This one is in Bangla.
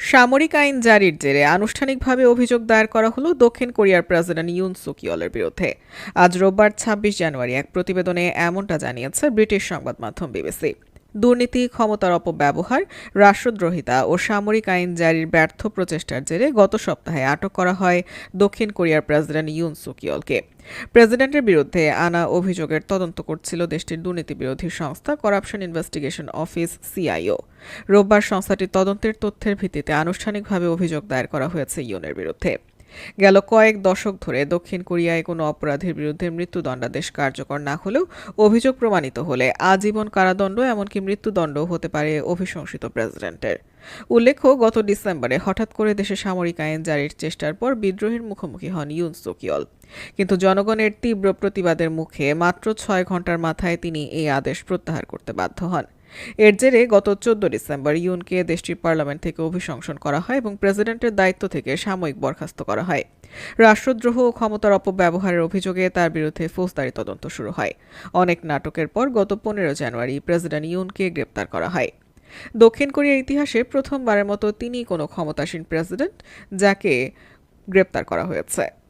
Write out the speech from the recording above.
সামরিক আইন জারির জেরে আনুষ্ঠানিকভাবে অভিযোগ দায়ের করা হলো দক্ষিণ কোরিয়ার প্রেসিডেন্ট ইউন সুক ইয়েলের বিরুদ্ধে। আজ রোববার ২৬ জানুয়ারি এক প্রতিবেদনে এমনটা জানিয়েছে ব্রিটিশ সংবাদ মাধ্যম বিবিসি। দুর্নীতি, ক্ষমতার অপব্যবহার, রাষ্ট্রদ্রোহিতা ও সামরিক আইন জারির ব্যর্থ প্রচেষ্টার জেরে গত সপ্তাহে আটক করা হয় দক্ষিণ কোরিয়ার প্রেসিডেন্ট ইউন সুক ইয়েলকে। প্রেসিডেন্টের বিরুদ্ধে আনা অভিযোগের তদন্ত করছিল দেশটির দুর্নীতি বিরোধী সংস্থা করাপশন ইনভেস্টিগেশন অফিস সিআইও। রোববার সংস্থাটির তদন্তের তথ্যের ভিত্তিতে আনুষ্ঠানিকভাবে অভিযোগ দায়ের করা হয়েছে ইউনের বিরুদ্ধে। গেল কয়েক দশক ধরে দক্ষিণ কোরিয়ায় কোনো অপরাধীর বিরুদ্ধে মৃত্যুদণ্ডাদেশ কার্যকর না হলেও অভিযোগ প্রমাণিত হলে আজীবন কারাদণ্ড এমনকি মৃত্যুদণ্ডও হতে পারে অভিশংসিত প্রেসিডেন্টের। উল্লেখ্য, গত ডিসেম্বরে হঠাৎ করে দেশে সামরিক আইন জারির চেষ্টার পর বিদ্রোহের মুখোমুখি হন ইউন সুক ইয়েল। কিন্তু জনগণের তীব্র প্রতিবাদের মুখে মাত্র ৬ ঘন্টার মাথায় তিনি এই আদেশ প্রত্যাহার করতে বাধ্য হন। এর জেরে গত ১৪ ডিসেম্বর ইউনকে দেশটির পার্লামেন্ট থেকে অভিশংসন করা হয় এবং প্রেসিডেন্টের দায়িত্ব থেকে সাময়িক বরখাস্ত করা হয়। রাষ্ট্রদ্রোহ ও ক্ষমতার অপব্যবহারের অভিযোগে তার বিরুদ্ধে ফৌজদারি তদন্ত শুরু হয়। অনেক নাটকের পর গত ১৫ জানুয়ারি প্রেসিডেন্ট ইউনকে গ্রেপ্তার করা হয়। দক্ষিণ কোরিয়ার ইতিহাসে প্রথমবারের মতো তিনিই কোনো ক্ষমতাসীন প্রেসিডেন্ট যাকে গ্রেপ্তার করা হয়েছে।